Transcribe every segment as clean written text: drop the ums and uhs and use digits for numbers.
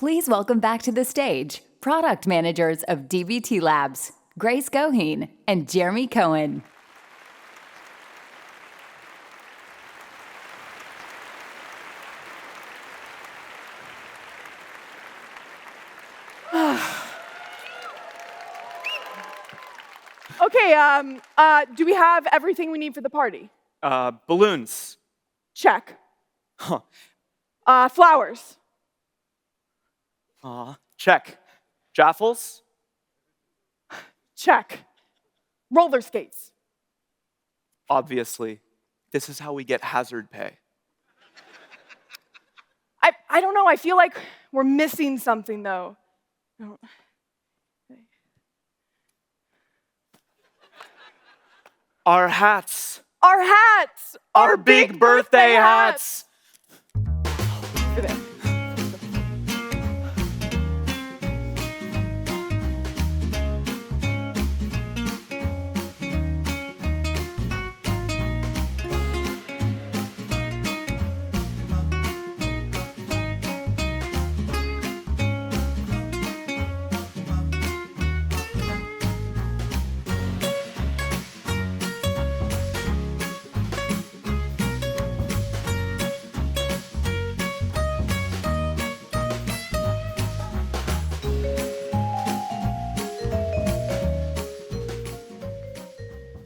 Please welcome back to the stage product managers of DBT Labs, Grace Goheen and Jeremy Cohen. Okay, do we have everything we need for the party? Balloons. Check. Huh. Flowers. Check. Jaffles? Check. Roller skates. Obviously. This is how we get hazard pay. I don't know, I feel like we're missing something though. Our hats. Our hats! Our big birthday hats! Over there.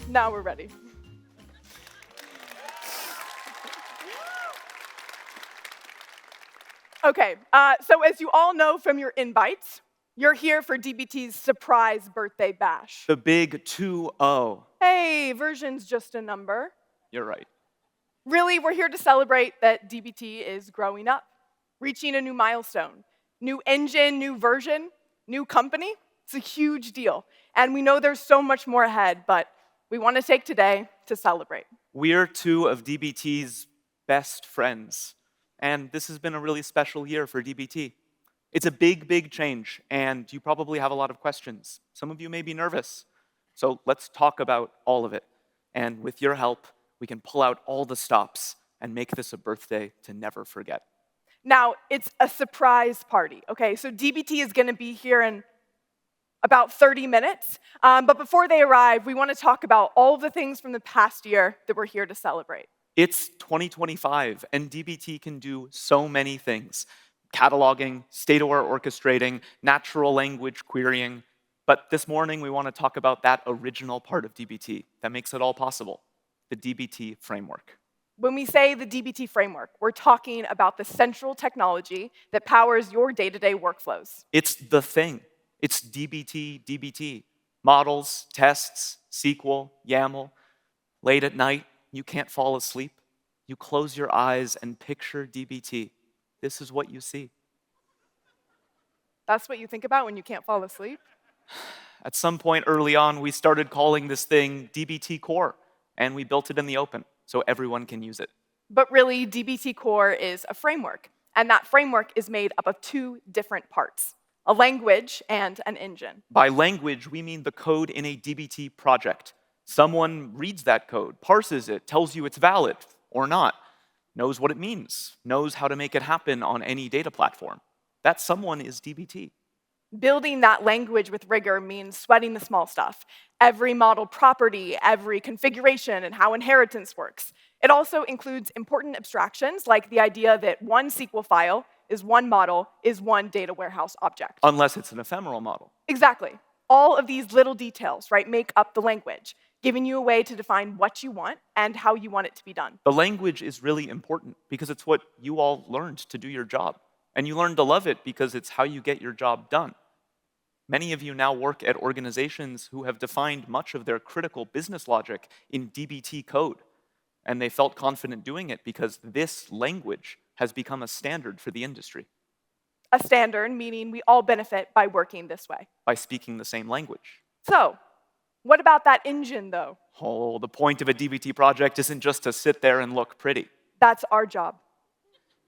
Now we're ready. Okay, so as you all know from your invites, you're here for DBT's surprise birthday bash. The big 2-0. Hey, version's just a number. You're right. Really, we're here to celebrate that DBT is growing up, reaching a new milestone. New engine, new version, new company. It's a huge deal. And we know there's so much more ahead, but we want to take today to celebrate. We're two of DBT's best friends. And this has been a really special year for DBT. It's a big, big change, and you probably have a lot of questions. Some of you may be nervous. So let's talk about all of it. And with your help, we can pull out all the stops and make this a birthday to never forget. Now, it's a surprise party, okay? So DBT is going to be here in about 30 minutes. But before they arrive, we want to talk about all the things from the past year that we're here to celebrate. It's 2025, and DBT can do so many things. Cataloging, state-of-the-art orchestrating, natural language querying. But this morning, we want to talk about that original part of DBT that makes it all possible, the DBT framework. When we say the DBT framework, we're talking about the central technology that powers your day-to-day workflows. It's the thing. It's DBT. Models, tests, SQL, YAML. Late at night, you can't fall asleep. You close your eyes and picture DBT. This is what you see. That's what you think about when you can't fall asleep? At some point early on, we started calling this thing DBT Core, and we built it in the open so everyone can use it. But really, DBT Core is a framework, and that framework is made up of two different parts. A language and an engine. By language, we mean the code in a DBT project. Someone reads that code, parses it, tells you it's valid or not, knows what it means, knows how to make it happen on any data platform. That someone is DBT. Building that language with rigor means sweating the small stuff. Every model property, every configuration, and how inheritance works. It also includes important abstractions like the idea that one SQL file is one model, is one data warehouse object. Unless it's an ephemeral model. Exactly. All of these little details, right, make up the language, giving you a way to define what you want and how you want it to be done. The language is really important because it's what you all learned to do your job. And you learned to love it because it's how you get your job done. Many of you now work at organizations who have defined much of their critical business logic in DBT code. And they felt confident doing it because this language has become a standard for the industry. A standard, meaning we all benefit by working this way. By speaking the same language. So, what about that engine, though? Oh, the point of a DBT project isn't just to sit there and look pretty. That's our job.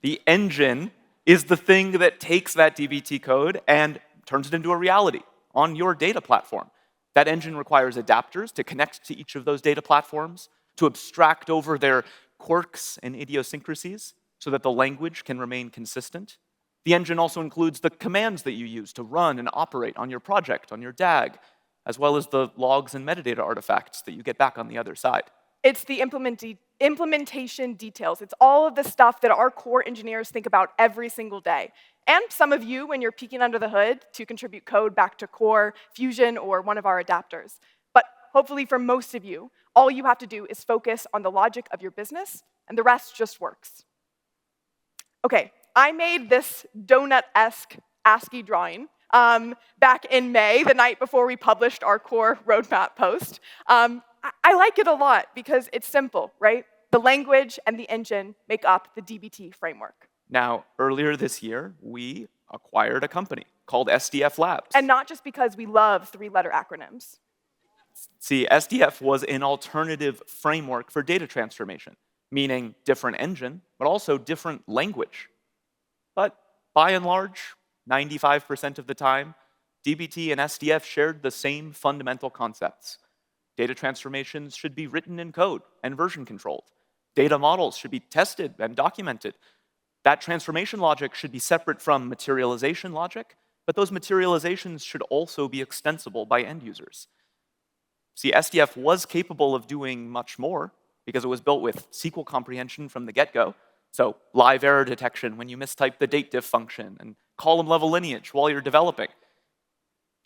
The engine is the thing that takes that DBT code and turns it into a reality on your data platform. That engine requires adapters to connect to each of those data platforms, to abstract over their quirks and idiosyncrasies so that the language can remain consistent. The engine also includes the commands that you use to run and operate on your project, on your DAG, as well as the logs and metadata artifacts that you get back on the other side. It's the implementation details. It's all of the stuff that our core engineers think about every single day. And some of you, when you're peeking under the hood to contribute code back to core, Fusion, or one of our adapters. But hopefully for most of you, all you have to do is focus on the logic of your business, and the rest just works. OK, I made this donut-esque ASCII drawing back in May, the night before we published our core roadmap post. I like it a lot because it's simple, right? The language and the engine make up the DBT framework. Now, earlier this year, we acquired a company called SDF Labs. And not just because we love three-letter acronyms. See, SDF was an alternative framework for data transformation, meaning different engine, but also different language. But by and large, 95% of the time, DBT and SDF shared the same fundamental concepts. Data transformations should be written in code and version controlled. Data models should be tested and documented. That transformation logic should be separate from materialization logic, but those materializations should also be extensible by end users. See, SDF was capable of doing much more because it was built with SQL comprehension from the get-go. So live error detection when you mistype the datediff function and column-level lineage while you're developing.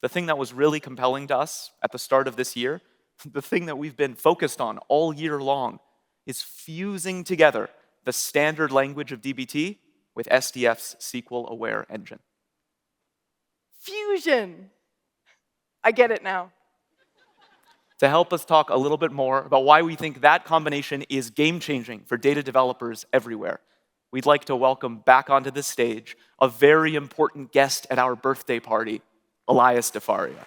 The thing that was really compelling to us at the start of this year, the thing that we've been focused on all year long, is fusing together the standard language of DBT with SDF's SQL-aware engine. Fusion! I get it now. To help us talk a little bit more about why we think that combination is game-changing for data developers everywhere, we'd like to welcome back onto the stage a very important guest at our birthday party, Elias DeFaria.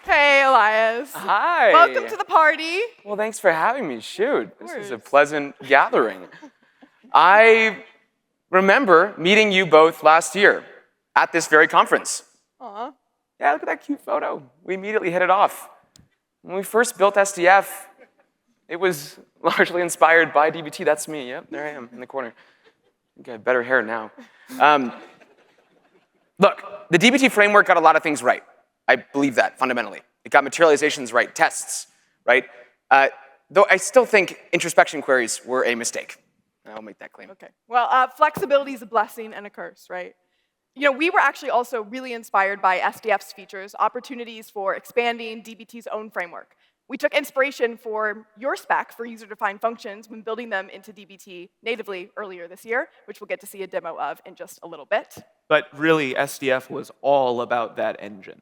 Hey, Elias. Hi. Welcome to the party. Well, thanks for having me. Shoot, this is a pleasant gathering. I remember meeting you both last year at this very conference. Aw. Yeah, look at that cute photo. We immediately hit it off. When we first built SDF, it was largely inspired by DBT. That's me. Yep, there I am in the corner. I think I have better hair now. Look, the DBT framework got a lot of things right. I believe that, fundamentally. It got materializations right, tests, right? Though I still think introspection queries were a mistake. I'll make that claim. OK. Well, flexibility is a blessing and a curse, right? You know, we were actually also really inspired by SDF's features, opportunities for expanding DBT's own framework. We took inspiration for your spec for user-defined functions when building them into DBT natively earlier this year, which we'll get to see a demo of in just a little bit. But really, SDF was all about that engine.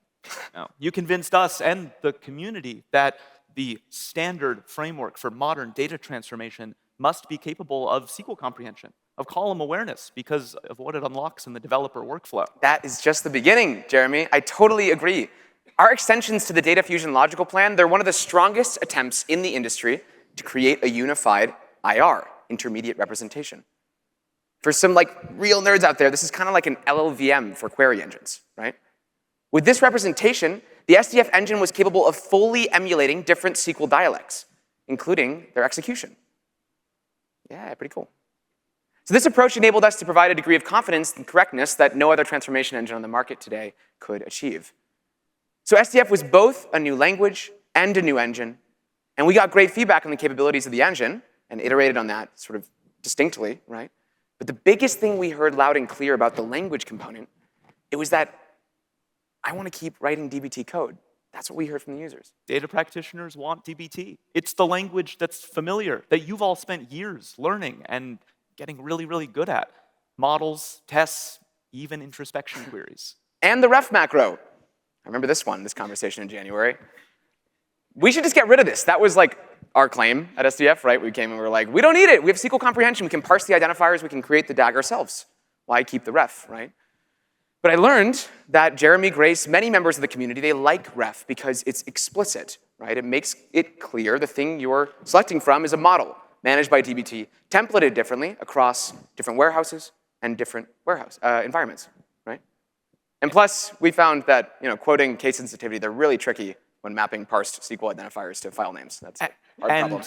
Now, you convinced us and the community that the standard framework for modern data transformation must be capable of SQL comprehension, of column awareness, because of what it unlocks in the developer workflow. That is just the beginning, Jeremy. I totally agree. Our extensions to the Data Fusion logical plan, they're one of the strongest attempts in the industry to create a unified IR, intermediate representation. For some real nerds out there, this is kind of like an LLVM for query engines, right? With this representation, the SDF engine was capable of fully emulating different SQL dialects, including their execution. Yeah, pretty cool. So this approach enabled us to provide a degree of confidence and correctness that no other transformation engine on the market today could achieve. So SDF was both a new language and a new engine, and we got great feedback on the capabilities of the engine and iterated on that sort of distinctly, right? But the biggest thing we heard loud and clear about the language component, it was that I want to keep writing DBT code. That's what we heard from the users. Data practitioners want DBT. It's the language that's familiar, that you've all spent years learning and getting really, really good at. Models, tests, even introspection queries. And the ref macro. I remember this conversation in January. We should just get rid of this. That was our claim at SDF, right? We came and we were like, we don't need it. We have SQL comprehension. We can parse the identifiers. We can create the DAG ourselves. Why keep the ref, right? But I learned that Jeremy, Grace, many members of the community, they like ref because it's explicit, right? It makes it clear the thing you're selecting from is a model managed by DBT, templated differently across different warehouses and different warehouse environments, right? And plus, we found that quoting case sensitivity, they're really tricky when mapping parsed SQL identifiers to file names. That's a hard problem.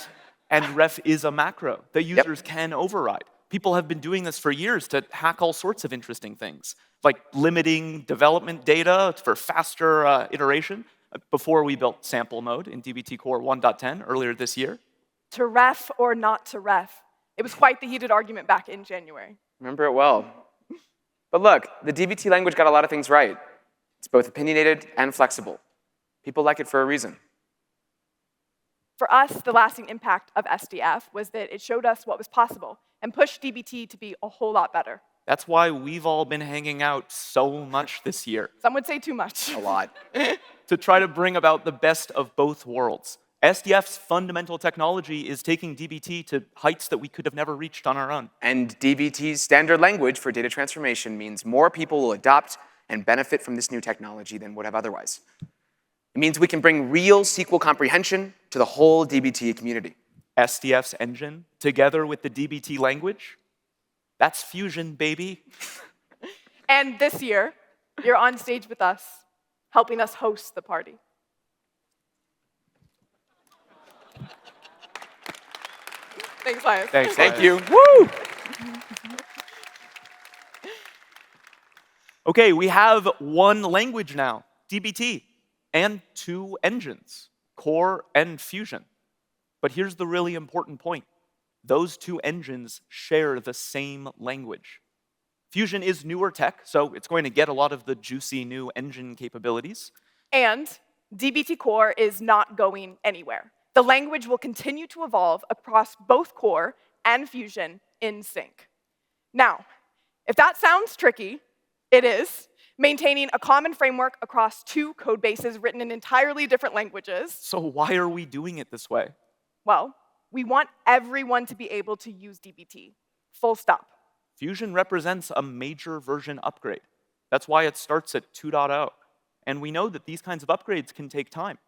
And ref is a macro that users can override. People have been doing this for years to hack all sorts of interesting things, like limiting development data for faster iteration. Before we built sample mode in DBT Core 1.10 earlier this year. To ref or not to ref. It was quite the heated argument back in January. Remember it well. But look, the DBT language got a lot of things right. It's both opinionated and flexible. People like it for a reason. For us, the lasting impact of SDF was that it showed us what was possible and pushed DBT to be a whole lot better. That's why we've all been hanging out so much this year. Some would say too much. A lot. To try to bring about the best of both worlds. SDF's fundamental technology is taking DBT to heights that we could have never reached on our own. And DBT's standard language for data transformation means more people will adopt and benefit from this new technology than would have otherwise. It means we can bring real SQL comprehension to the whole DBT community. SDF's engine, together with the DBT language, that's Fusion, baby. And this year, you're on stage with us, helping us host the party. Thanks, Elias. Thanks, Thank you. Woo! Okay, we have one language now, DBT, and two engines, Core and Fusion. But here's the really important point. Those two engines share the same language. Fusion is newer tech, so it's going to get a lot of the juicy new engine capabilities. And DBT Core is not going anywhere. The language will continue to evolve across both Core and Fusion in sync. Now, if that sounds tricky, it is. Maintaining a common framework across two code bases written in entirely different languages. So why are we doing it this way? Well, we want everyone to be able to use DBT, full stop. Fusion represents a major version upgrade. That's why it starts at 2.0. And we know that these kinds of upgrades can take time.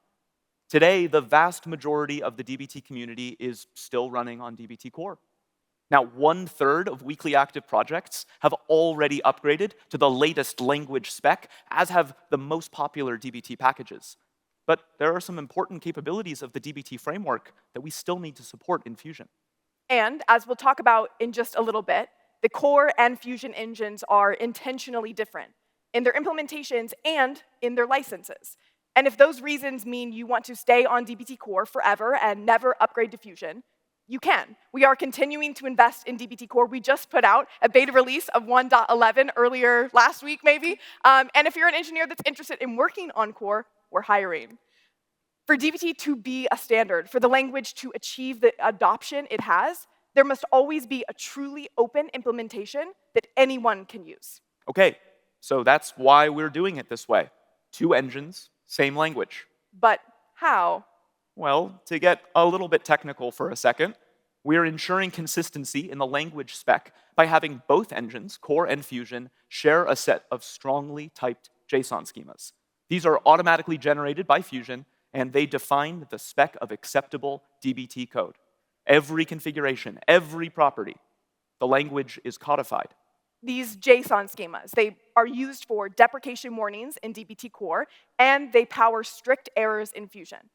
Today, the vast majority of the DBT community is still running on DBT Core. Now, 1/3 of weekly active projects have already upgraded to the latest language spec, as have the most popular DBT packages. But there are some important capabilities of the DBT framework that we still need to support in Fusion. And as we'll talk about in just a little bit, the Core and Fusion engines are intentionally different in their implementations and in their licenses. And if those reasons mean you want to stay on DBT Core forever and never upgrade to Fusion, you can. We are continuing to invest in DBT Core. We just put out a beta release of 1.11 earlier last week, maybe. And if you're an engineer that's interested in working on Core, we're hiring. For DBT to be a standard, for the language to achieve the adoption it has, there must always be a truly open implementation that anyone can use. Okay, so that's why we're doing it this way. Two engines, same language. But how? Well, to get a little bit technical for a second, we're ensuring consistency in the language spec by having both engines, Core and Fusion, share a set of strongly typed JSON schemas. These are automatically generated by Fusion, and they define the spec of acceptable DBT code. Every configuration, every property, the language is codified. These JSON schemas, they are used for deprecation warnings in DBT Core, and they power strict errors in Fusion.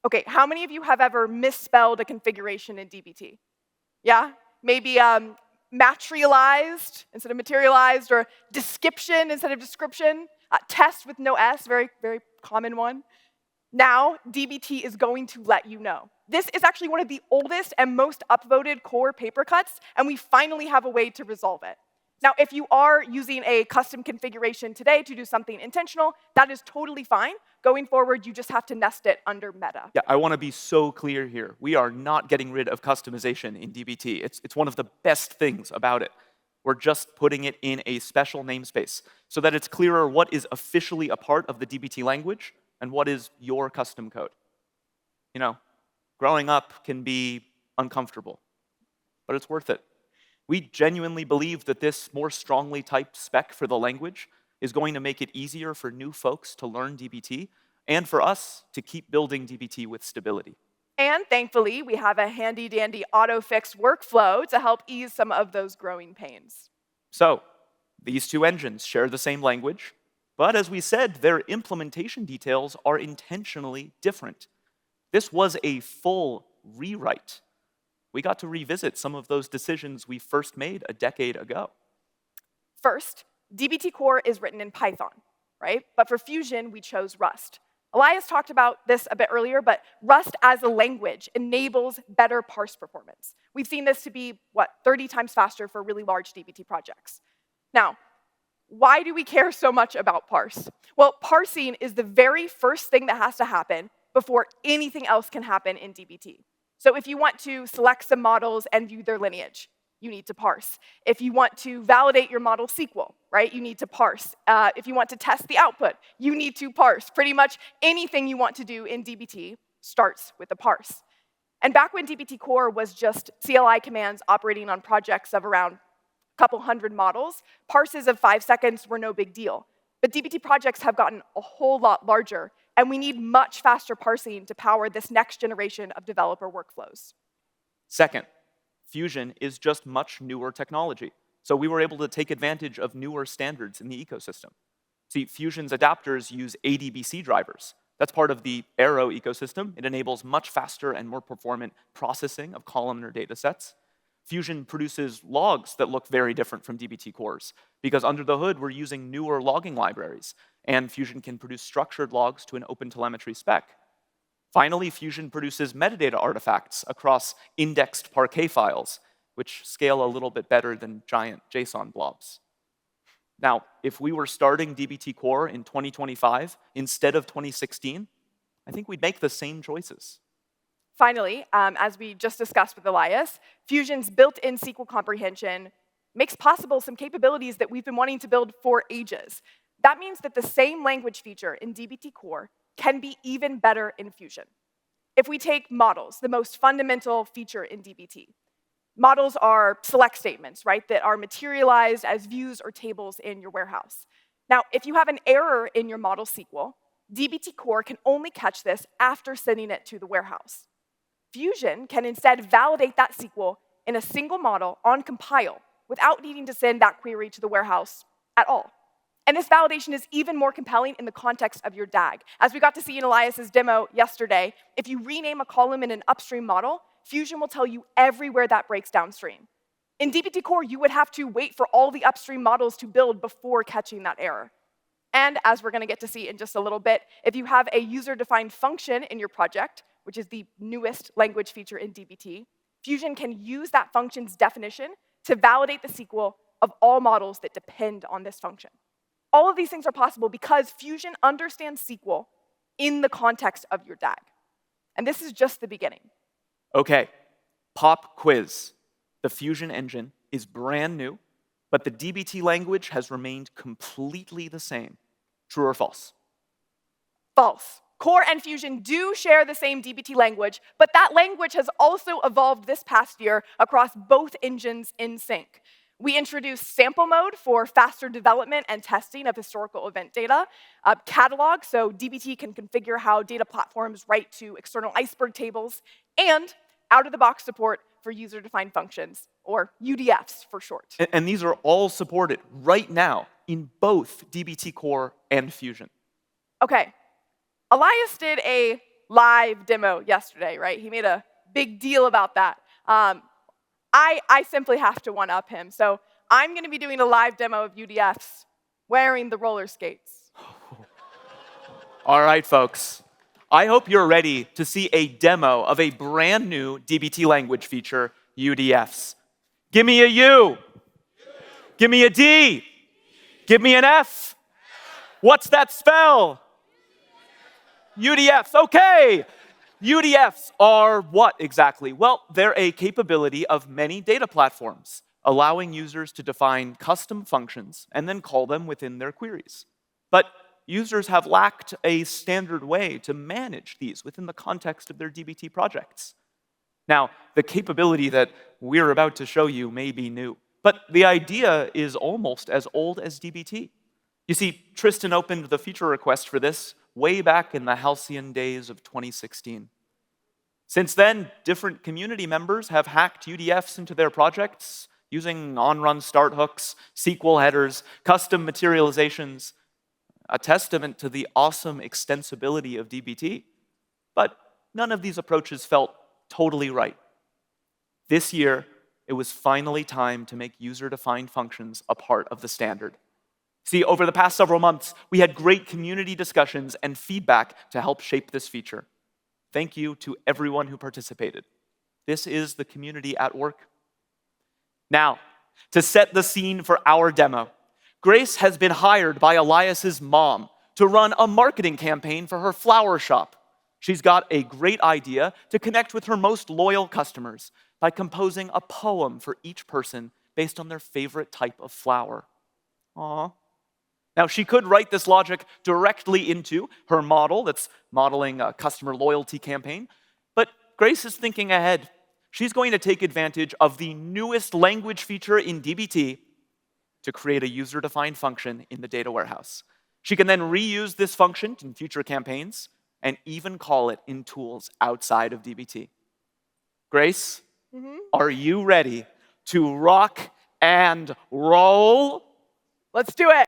Okay, how many of you have ever misspelled a configuration in DBT? Yeah? Maybe materialized instead of materialized, or description instead of description. Test with no S, very, very common one. Now, DBT is going to let you know. This is actually one of the oldest and most upvoted Core paper cuts, and we finally have a way to resolve it. Now, if you are using a custom configuration today to do something intentional, that is totally fine. Going forward, you just have to nest it under meta. Yeah, I want to be so clear here. We are not getting rid of customization in DBT. It's one of the best things about it. We're just putting it in a special namespace so that it's clearer what is officially a part of the DBT language and what is your custom code. You know, growing up can be uncomfortable, but it's worth it. We genuinely believe that this more strongly typed spec for the language is going to make it easier for new folks to learn DBT and for us to keep building DBT with stability. And thankfully, we have a handy-dandy auto-fix workflow to help ease some of those growing pains. So, these two engines share the same language, but as we said, their implementation details are intentionally different. This was a full rewrite we got to revisit some of those decisions we first made a decade ago. First, dbt core is written in Python, right? But for Fusion, we chose Rust. Elias talked about this a bit earlier, but Rust as a language enables better parse performance. We've seen this to be, 30 times faster for really large dbt projects. Now, why do we care so much about parse? Well, parsing is the very first thing that has to happen before anything else can happen in dbt. So if you want to select some models and view their lineage, you need to parse. If you want to validate your model SQL, right, you need to parse. If you want to test the output, you need to parse. Pretty much anything you want to do in dbt starts with a parse. And back when dbt core was just CLI commands operating on projects of around a couple hundred models, parses of 5 seconds were no big deal. But dbt projects have gotten a whole lot larger, and we need much faster parsing to power this next generation of developer workflows. Second, Fusion is just much newer technology, so we were able to take advantage of newer standards in the ecosystem. See, Fusion's adapters use ADBC drivers. That's part of the Arrow ecosystem. It enables much faster and more performant processing of columnar data sets. Fusion produces logs that look very different from dbt cores, because under the hood, we're using newer logging libraries, and Fusion can produce structured logs to an OpenTelemetry spec. Finally, Fusion produces metadata artifacts across indexed Parquet files, which scale a little bit better than giant JSON blobs. Now, if we were starting dbt core in 2025 instead of 2016, I think we'd make the same choices. Finally, as we just discussed with Elias, Fusion's built-in SQL comprehension makes possible some capabilities that we've been wanting to build for ages. That means that the same language feature in dbt core can be even better in Fusion. If we take models, the most fundamental feature in dbt, models are select statements, right, that are materialized as views or tables in your warehouse. Now, if you have an error in your model SQL, dbt core can only catch this after sending it to the warehouse. Fusion can instead validate that SQL in a single model on compile without needing to send that query to the warehouse at all. And this validation is even more compelling in the context of your DAG. As we got to see in Elias's demo yesterday, if you rename a column in an upstream model, Fusion will tell you everywhere that breaks downstream. In dbt core, you would have to wait for all the upstream models to build before catching that error. And as we're going to get to see in just a little bit, if you have a user-defined function in your project, which is the newest language feature in dbt, Fusion can use that function's definition to validate the SQL of all models that depend on this function. All of these things are possible because Fusion understands SQL in the context of your DAG. And this is just the beginning. Okay, pop quiz. The Fusion engine is brand new, but the dbt language has remained completely the same. True or false? False. Core and Fusion do share the same dbt language, but that language has also evolved this past year across both engines in sync. We introduced sample mode for faster development and testing of historical event data, catalog, so dbt can configure how data platforms write to external iceberg tables, and out-of-the-box support for user-defined functions, or UDFs for short. And these are all supported right now in both dbt core and Fusion. Okay, Elias did a live demo yesterday, right? He made a big deal about that. I simply have to one-up him, so I'm going to be doing a live demo of UDFs wearing the roller skates. All right, folks. I hope you're ready to see a demo of a brand new dbt language feature, UDFs. Give me a U. Give me a D. Give me an F. What's that spell? UDFs, okay. UDFs are what exactly? Well, they're a capability of many data platforms, allowing users to define custom functions and then call them within their queries. But users have lacked a standard way to manage these within the context of their dbt projects. Now, the capability that we're about to show you may be new, but the idea is almost as old as dbt. You see, Tristan opened the feature request for this way back in the halcyon days of 2016. Since then, different community members have hacked UDFs into their projects using on-run start hooks, SQL headers, custom materializations, a testament to the awesome extensibility of dbt. But none of these approaches felt totally right. This year, it was finally time to make user-defined functions a part of the standard. See, over the past several months, we had great community discussions and feedback to help shape this feature. Thank you to everyone who participated. This is the community at work. Now, to set the scene for our demo, Grace has been hired by Elias's mom to run a marketing campaign for her flower shop. She's got a great idea to connect with her most loyal customers by composing a poem for each person based on their favorite type of flower. Aww. Now, she could write this logic directly into her model that's modeling a customer loyalty campaign, but Grace is thinking ahead. She's going to take advantage of the newest language feature in dbt to create a user-defined function in the data warehouse. She can then reuse this function in future campaigns and even call it in tools outside of dbt. Grace, are you ready to rock and roll? Let's do it.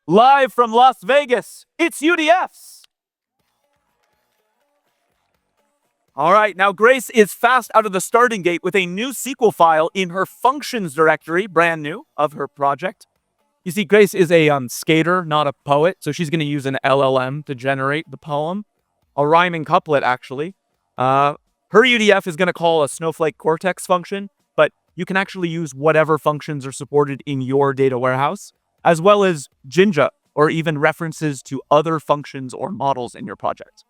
Live from Las Vegas, it's UDFs. All right, now Grace is fast out of the starting gate with a new SQL file in her functions directory, brand new, of her project. You see, Grace is a skater, not a poet, so she's going to use an LLM to generate the poem. A rhyming couplet, actually. Her UDF is going to call a Snowflake Cortex function, but you can actually use whatever functions are supported in your data warehouse, as well as Jinja, or even references to other functions or models in your project.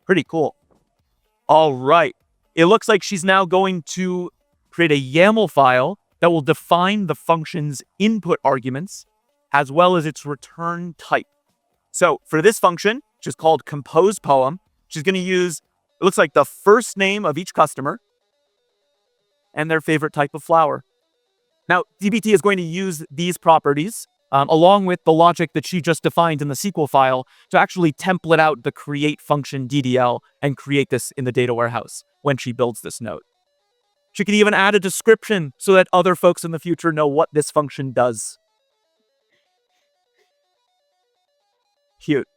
Pretty cool. All right. It looks like she's now going to create a YAML file that will define the function's input arguments, as well as its return type. So for this function, which is called compose poem, she's going to use, it looks like the first name of each customer and their favorite type of flower. Now, dbt is going to use these properties along with the logic that she just defined in the SQL file to actually template out the create function DDL and create this in the data warehouse when she builds this node. She can even add a description so that other folks in the future know what this function does. Cute.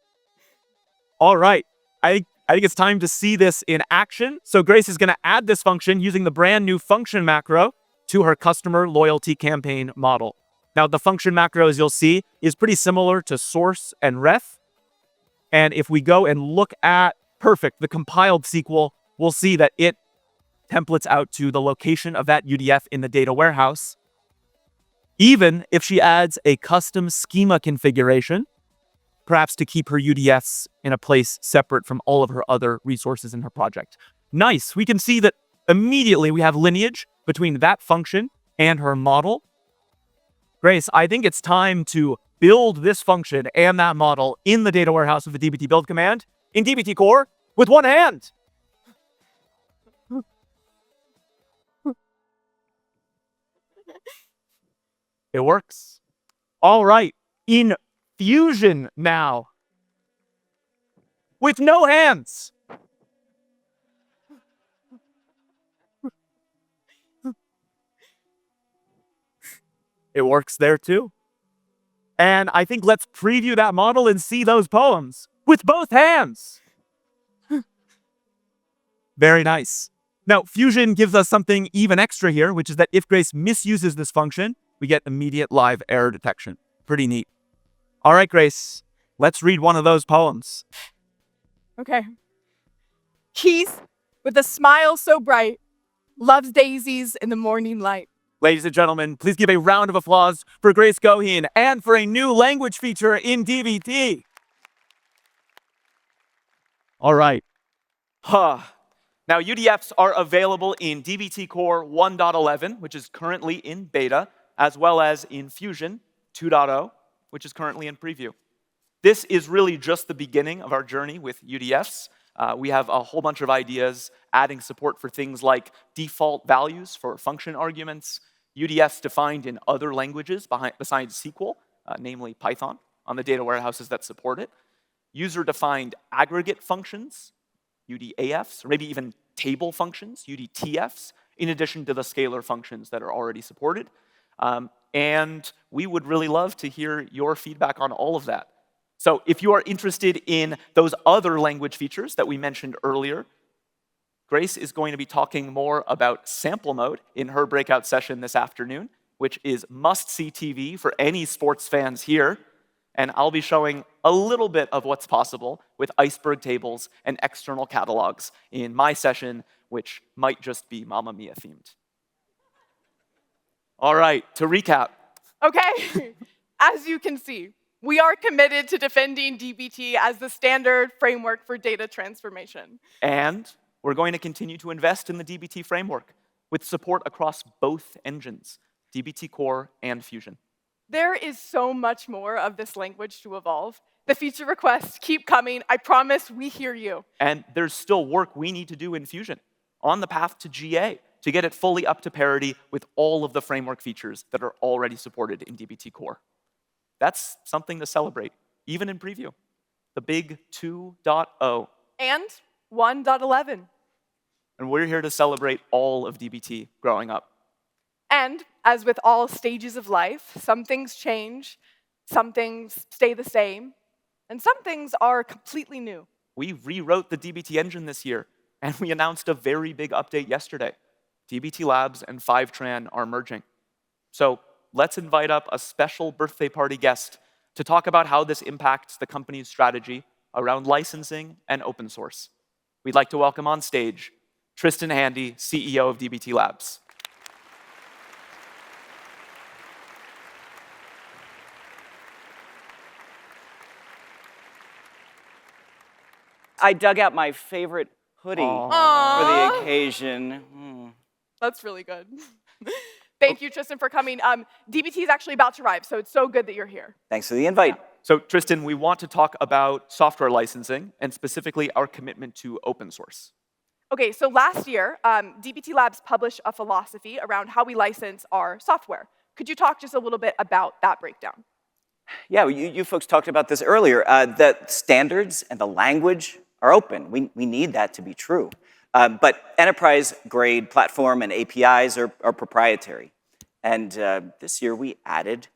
All right. I think it's time to see this in action. So Grace is going to add this function using the brand new function macro to her customer loyalty campaign model. Now, the function macro, as you'll see, is pretty similar to source and ref. And if we go and look at the compiled SQL, we'll see that it templates out to the location of that UDF in the data warehouse. Even if she adds a custom schema configuration, perhaps to keep her UDFs in a place separate from all of her other resources in her project. Nice. We can see that immediately we have lineage between that function and her model. Grace, I think it's time to build this function and that model in the data warehouse with the dbt build command in dbt core with one hand. It works. All right. In Fusion now. With no hands. It works there too. And I think let's preview that model and see those poems with both hands. Very nice. Now, Fusion gives us something even extra here, which is that if Grace misuses this function, we get immediate live error detection. Pretty neat. All right, Grace, let's read one of those poems. Okay. Keith, with a smile so bright, loves daisies in the morning light. Ladies and gentlemen, please give a round of applause for Grace Goheen and for a new language feature in dbt. All right. Now, UDFs are available in dbt core 1.11, which is currently in beta, as well as in Fusion 2.0, which is currently in preview. This is really just the beginning of our journey with UDFs. We have a whole bunch of ideas adding support for things like default values for function arguments, UDFs defined in other languages besides SQL, namely Python, on the data warehouses that support it, user-defined aggregate functions, UDAFs, or maybe even table functions, UDTFs, in addition to the scalar functions that are already supported. And we would really love to hear your feedback on all of that. So if you are interested in those other language features that we mentioned earlier, Grace is going to be talking more about sample mode in her breakout session this afternoon, which is must-see TV for any sports fans here. And I'll be showing a little bit of what's possible with iceberg tables and external catalogs in my session, which might just be Mamma Mia themed. All right, to recap. Okay, as you can see, we are committed to defending DBT as the standard framework for data transformation. And we're going to continue to invest in the DBT framework with support across both engines, DBT Core and Fusion. There is so much more of this language to evolve. The feature requests keep coming. I promise we hear you. And there's still work we need to do in Fusion on the path to GA to get it fully up to parity with all of the framework features that are already supported in DBT Core. That's something to celebrate, even in preview. The big 2.0. And 1.11. And we're here to celebrate all of DBT growing up. And as with all stages of life, some things change, some things stay the same, and some things are completely new. We rewrote the DBT engine this year, and we announced a very big update yesterday. DBT Labs and Fivetran are merging. So let's invite up a special birthday party guest to talk about how this impacts the company's strategy around licensing and open source. We'd like to welcome on stage Tristan Handy, CEO of DBT Labs. I dug out my favorite hoodie for the occasion. That's really good. Thank you, Tristan, for coming. DBT is actually about to arrive, so it's so good that you're here. Thanks for the invite. So Tristan, we want to talk about software licensing and specifically our commitment to open source. Okay, so last year, DBT Labs published a philosophy around how we license our software. Could you talk just a little bit about that breakdown? Yeah, you folks talked about this earlier. The standards and the language are open. We need that to be true. But enterprise-grade platform and APIs are proprietary. And this year, we added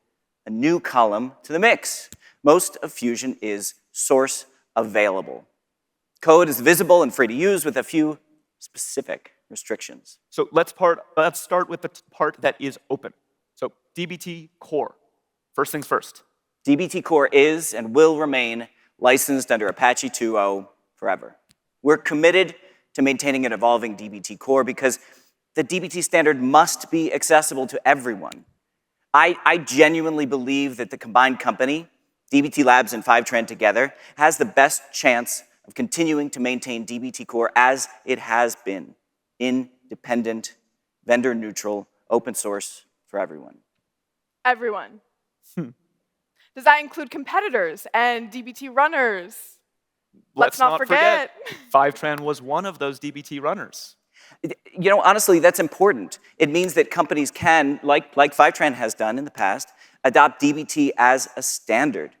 a new column to the mix. Most of Fusion is source available. Code is visible and free to use with a few specific restrictions. So let's start with the part that is open. So DBT Core. First things first. DBT Core is and will remain licensed under Apache 2.0 forever. We're committed to maintaining an evolving DBT Core because the DBT standard must be accessible to everyone. I genuinely believe that the combined company, DBT Labs and Fivetran together, has the best chance of continuing to maintain DBT Core as it has been, independent, vendor-neutral, open source for everyone. Everyone. Does that include competitors and DBT runners? Let's not forget. Fivetran was one of those DBT runners. You know, honestly, that's important. It means that companies can, like Fivetran has done in the past, adopt DBT as a standard.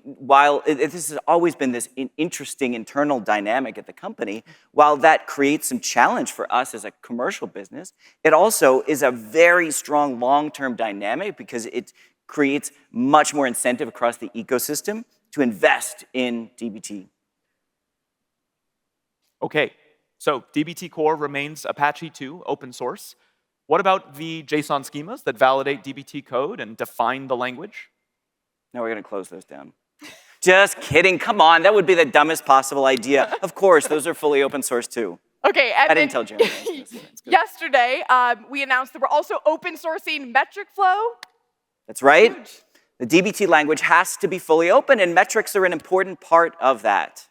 While this has always been this interesting internal dynamic at the company, while that creates some challenge for us as a commercial business, it also is a very strong long-term dynamic because it creates much more incentive across the ecosystem to invest in DBT. Okay, so DBT Core remains Apache 2 open source. What about the JSON schemas that validate DBT code and define the language? Now we're going to close those down. Just kidding. Come on. That would be the dumbest possible idea. Of course, those are fully open source too. Okay, and I didn't tell Jeremy. Yesterday, we announced that we're also open sourcing metric flow. That's right. Huge. The DBT language has to be fully open, and metrics are an important part of that.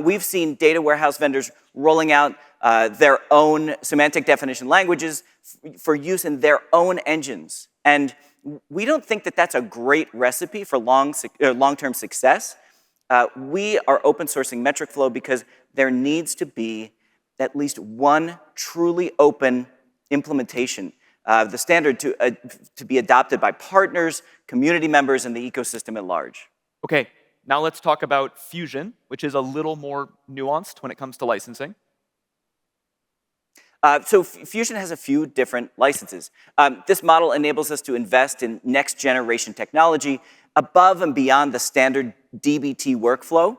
We've seen data warehouse vendors rolling out their own semantic definition languages for use in their own engines. And we don't think that that's a great recipe for long-term success. We are open sourcing metric flow because there needs to be at least one truly open implementation, the standard to be adopted by partners, community members, and the ecosystem at large. Okay, now let's talk about Fusion, which is a little more nuanced when it comes to licensing. So Fusion has a few different licenses. This model enables us to invest in next-generation technology above and beyond the standard DBT workflow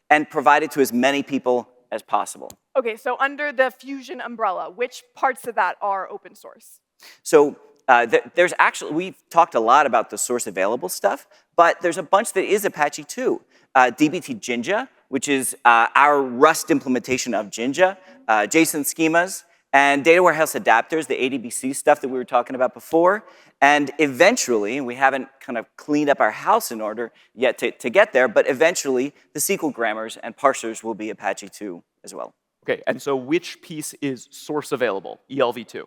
and provide it to as many people as possible. Okay, so under the Fusion umbrella, which parts of that are open source? So there's actually, we've talked a lot about the source available stuff, but there's a bunch that is Apache too. DBT Jinja, which is our Rust implementation of Jinja, JSON schemas, and data warehouse adapters, the ADBC stuff that we were talking about before. And eventually, and we haven't kind of cleaned up our house in order yet to get there, but eventually the SQL grammars and parsers will be Apache 2 as well. Okay, and so which piece is source available, ELV2?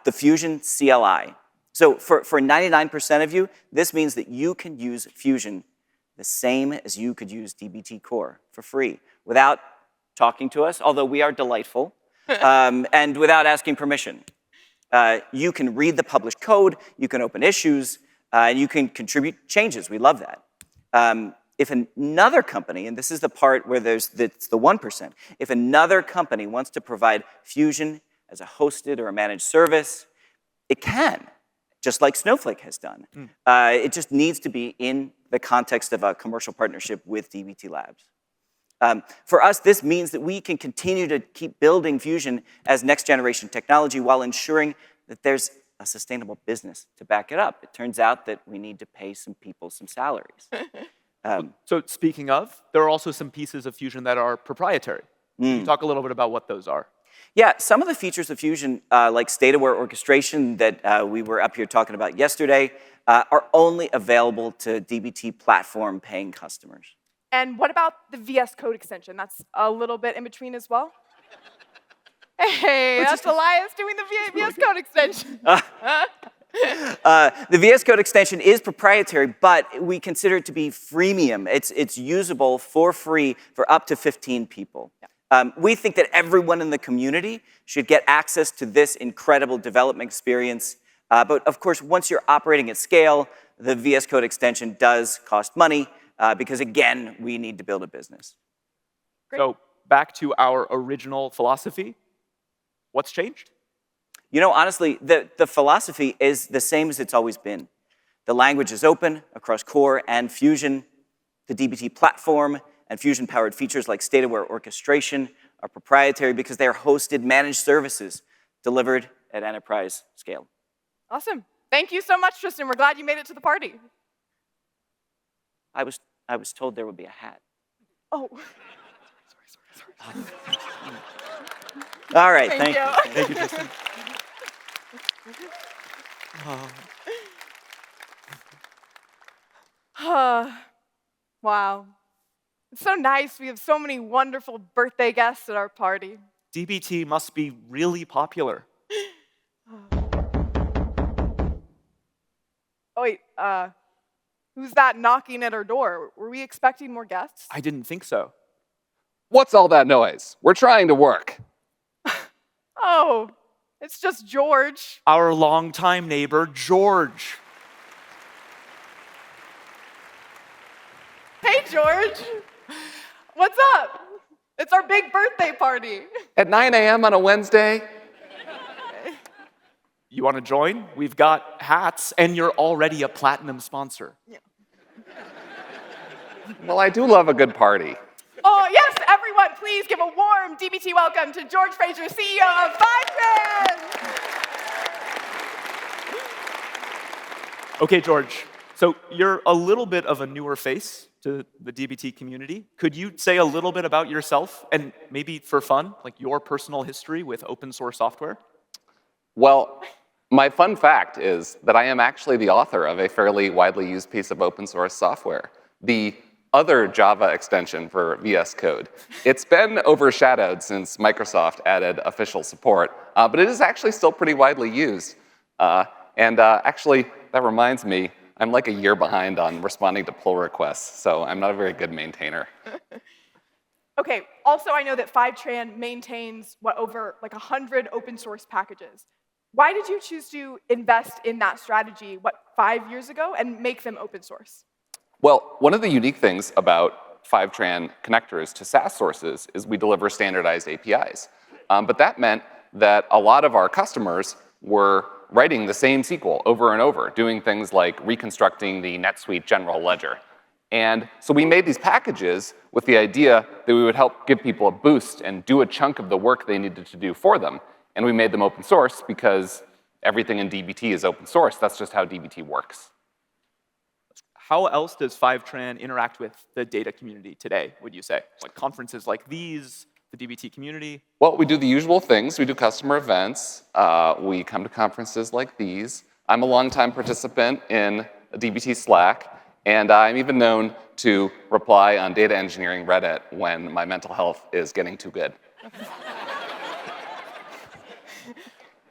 The Fusion CLI. So for 99% of you, this means that you can use Fusion the same as you could use DBT Core for free without talking to us, although we are delightful, and without asking permission. You can read the published code, you can open issues, and you can contribute changes. We love that. If another company, and this is the part where it's the 1%, if another company wants to provide Fusion as a hosted or a managed service, it can, just like Snowflake has done. It just needs to be in the context of a commercial partnership with DBT Labs. For us, this means that we can continue to keep building Fusion as next generation technology while ensuring that there's a sustainable business to back it up. It turns out that we need to pay some people some salaries. So speaking of, there are also some pieces of Fusion that are proprietary. Can you talk a little bit about what those are? Yeah, some of the features of Fusion, like state-aware orchestration that we were up here talking about yesterday, are only available to DBT platform paying customers. And what about the VS Code extension? That's a little bit in between as well? Hey, that's Elias doing the VS Code extension. The VS Code extension is proprietary, but we consider it to be freemium. It's usable for free for up to 15 people. Yeah. We think that everyone in the community should get access to this incredible development experience. But of course, once you're operating at scale, the VS Code extension does cost money because, again, we need to build a business. Great. So back to our original philosophy. What's changed? You know, honestly, the philosophy is the same as it's always been. The language is open across Core and Fusion. The DBT platform and Fusion-powered features like state-aware orchestration are proprietary because they are hosted managed services delivered at enterprise scale. Awesome. Thank you so much, Tristan. We're glad you made it to the party. I was told there would be a hat. Oh. Sorry. All right, Thank you. Thank you, Tristan. Wow. It's so nice. We have so many wonderful birthday guests at our party. DBT must be really popular. Oh, wait, who's that knocking at our door? Were we expecting more guests? I didn't think so. What's all that noise? We're trying to work. Oh, it's just George. Our longtime neighbor, George. Hey, George. What's up? It's our big birthday party. At 9 a.m. on a Wednesday? You want to join? We've got hats, and you're already a platinum sponsor. Yeah. Well, I do love a good party. Oh, yes, everyone, please give a warm DBT welcome to George Fraser, CEO of Fivetran. Okay, George, so you're a little bit of a newer face to the DBT community. Could you say a little bit about yourself, and maybe for fun, like your personal history with open source software? Well, my fun fact is that I am actually the author of a fairly widely used piece of open source software, the other Java extension for VS Code. It's been overshadowed since Microsoft added official support, but it is actually still pretty widely used. Actually, that reminds me, I'm like a year behind on responding to pull requests, so I'm not a very good maintainer. Okay, also I know that Fivetran maintains, over 100 open source packages. Why did you choose to invest in that strategy, 5 years ago, and make them open source? Well, one of the unique things about Fivetran connectors to SaaS sources is we deliver standardized APIs. But that meant that a lot of our customers were writing the same SQL over and over, doing things like reconstructing the NetSuite general ledger. And so we made these packages with the idea that we would help give people a boost and do a chunk of the work they needed to do for them. And we made them open source because everything in DBT is open source. That's just how DBT works. How else does Fivetran interact with the data community today, would you say? Like conferences like these, the DBT community? Well, we do the usual things. We do customer events. We come to conferences like these. I'm a longtime participant in DBT Slack, and I'm even known to reply on data engineering Reddit when my mental health is getting too good.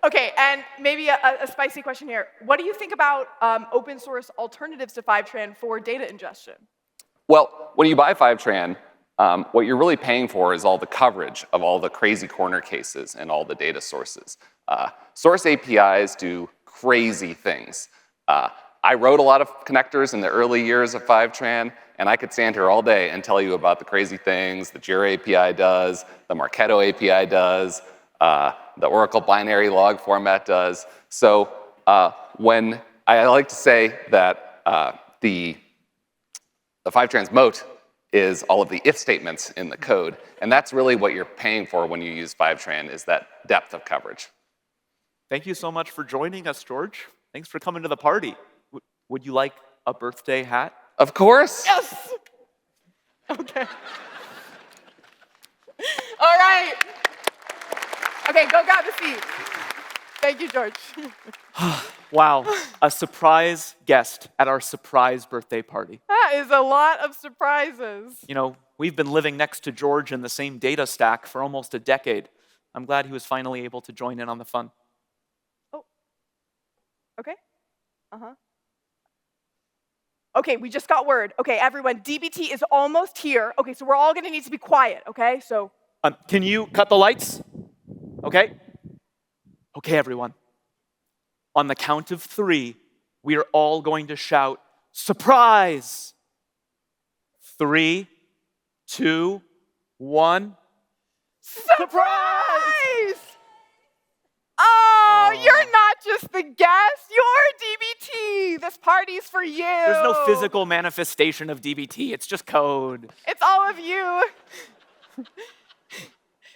Okay, and maybe a spicy question here. What do you think about open source alternatives to Fivetran for data ingestion? Well, when you buy Fivetran, what you're really paying for is all the coverage of all the crazy corner cases and all the data sources. Source APIs do crazy things. I wrote a lot of connectors in the early years of Fivetran, and I could stand here all day and tell you about the crazy things that your API does, the Marketo API does, the Oracle binary log format does. So when I like to say that the Fivetran's moat is all of the if statements in the code, and that's really what you're paying for when you use Fivetran, is that depth of coverage. Thank you so much for joining us, George. Thanks for coming to the party. Would you like a birthday hat? Of course. Yes! Okay. All right. Okay, go grab a seat. Thank you, George. Wow, a surprise guest at our surprise birthday party. That is a lot of surprises. You know, we've been living next to George in the same data stack for almost a decade. I'm glad he was finally able to join in on the fun. Oh, okay. Uh-huh. Okay, we just got word. Okay, everyone, DBT is almost here. Okay, so we're all gonna need to be quiet, okay? So. Can you cut the lights? Okay? Okay, everyone. On the count of 3, we are all going to shout, surprise! 3, 2, 1. Surprise! Oh, you're not just the guest, you're DBT. This party's for you. There's no physical manifestation of DBT, it's just code. It's all of you.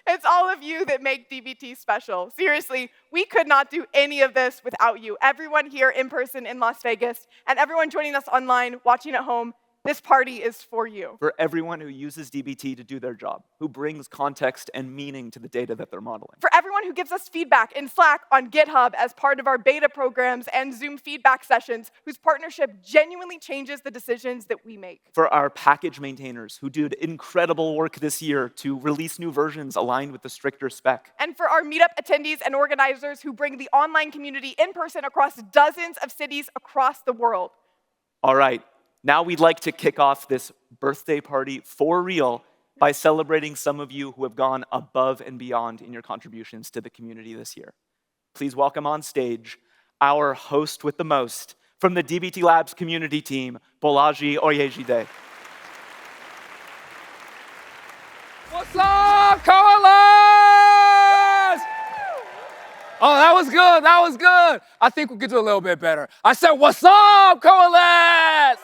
It's all of you that make DBT special. Seriously, we could not do any of this without you. Everyone here in person in Las Vegas, and everyone joining us online, watching at home, this party is for you. For everyone who uses DBT to do their job, who brings context and meaning to the data that they're modeling. For everyone who gives us feedback in Slack, on GitHub, as part of our beta programs and Zoom feedback sessions, whose partnership genuinely changes the decisions that we make. For our package maintainers who did incredible work this year to release new versions aligned with the stricter spec. And for our meetup attendees and organizers who bring the online community in person across dozens of cities across the world. All right. Now we'd like to kick off this birthday party for real by celebrating some of you who have gone above and beyond in your contributions to the community this year. Please welcome on stage our host with the most from the DBT Labs community team, Bolaji Oyejide. What's up, Coalesce? Oh, that was good, that was good. I think we could do a little bit better. I said, what's up, Coalesce?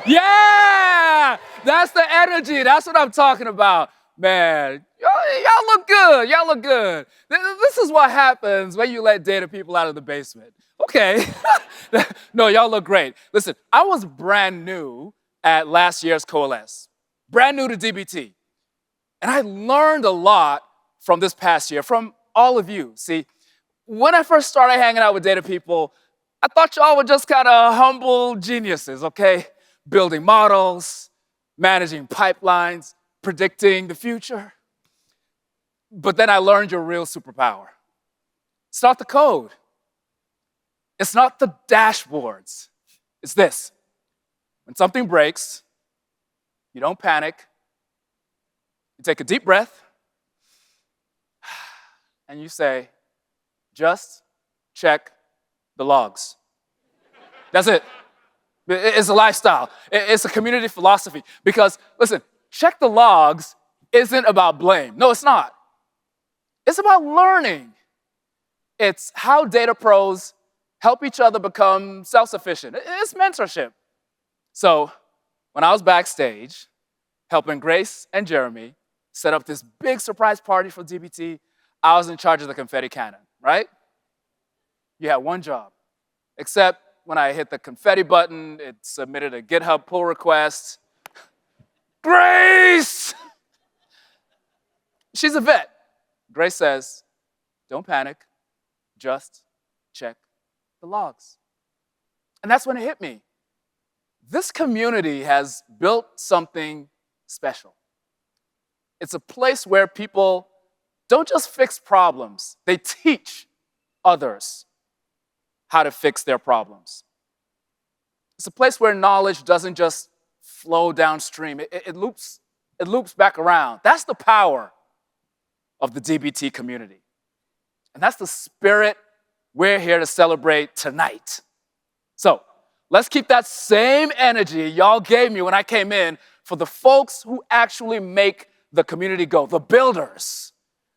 Yeah, that's the energy. That's what I'm talking about. Man, y'all look good. Y'all look good. This is what happens when you let data people out of the basement. Okay. No, y'all look great. Listen, I was brand new at last year's Coalesce. Brand new to DBT. And I learned a lot from this past year, from all of you. See, when I first started hanging out with data people, I thought y'all were just kind of humble geniuses, okay? Building models, managing pipelines, predicting the future. But then I learned your real superpower. It's not the code. It's not the dashboards. It's this. When something breaks, you don't panic. You take a deep breath, and you say, just check the logs. That's it. It's a lifestyle. It's a community philosophy. Because, listen, check the logs isn't about blame. No, it's not. It's about learning. It's how data pros help each other become self-sufficient. It's mentorship. So when I was backstage helping Grace and Jeremy set up this big surprise party for DBT, I was in charge of the confetti cannon, right? You had one job, except when I hit the confetti button, it submitted a GitHub pull request. Grace! She's a vet. Grace says, don't panic, just check the logs. And that's when it hit me. This community has built something special. It's a place where people don't just fix problems, they teach others how to fix their problems. It's a place where knowledge doesn't just flow downstream, it loops back around. That's the power of the DBT community. And that's the spirit we're here to celebrate tonight. So let's keep that same energy y'all gave me when I came in for the folks who actually make the community go, the builders,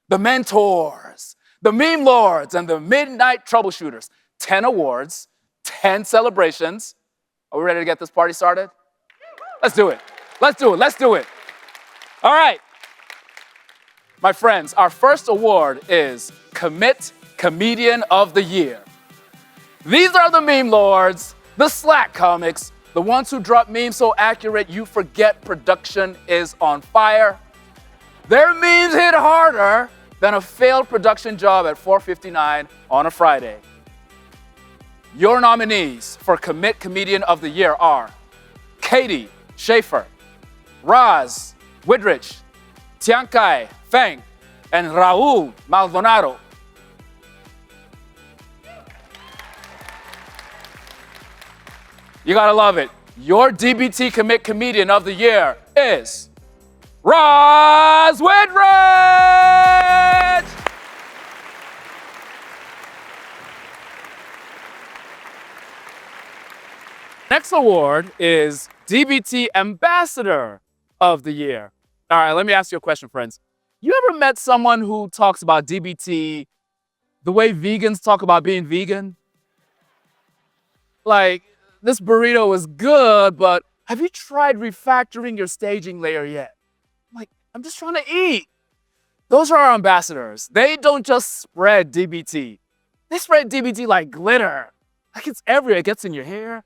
the mentors, the meme lords, and the midnight troubleshooters. 10 awards, 10 celebrations. Are we ready to get this party started? Let's do it. Let's do it. Let's do it. All right. My friends, our first award is Commit Comedian of the Year. These are the meme lords, the Slack comics, the ones who drop memes so accurate you forget production is on fire. Their memes hit harder than a failed production job at 4:59 on a Friday. Your nominees for Commit Comedian of the Year are Katie Schaefer, Raz Widrich, Tiankai Feng, and Raul Maldonado. You gotta love it. Your DBT Commit Comedian of the Year is Raz Widrich! Next award is DBT Ambassador of the Year. All right, let me ask you a question, friends. You ever met someone who talks about DBT the way vegans talk about being vegan? Like, this burrito is good, but have you tried refactoring your staging layer yet? Like, I'm just trying to eat. Those are our ambassadors. They don't just spread DBT. They spread DBT like glitter. Like it's everywhere. It gets in your hair.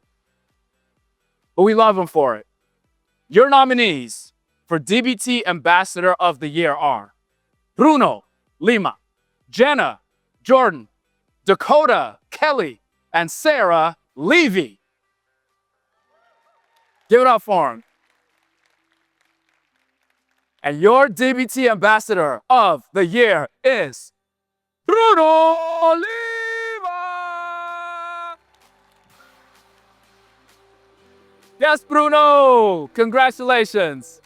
But we love them for it. Your nominees for DBT Ambassador of the Year are Bruno Lima, Jenna Jordan, Dakota Kelly, and Sarah Levy. Give it up for them. And your DBT Ambassador of the Year is Bruno Lima. Yes, Bruno! Congratulations.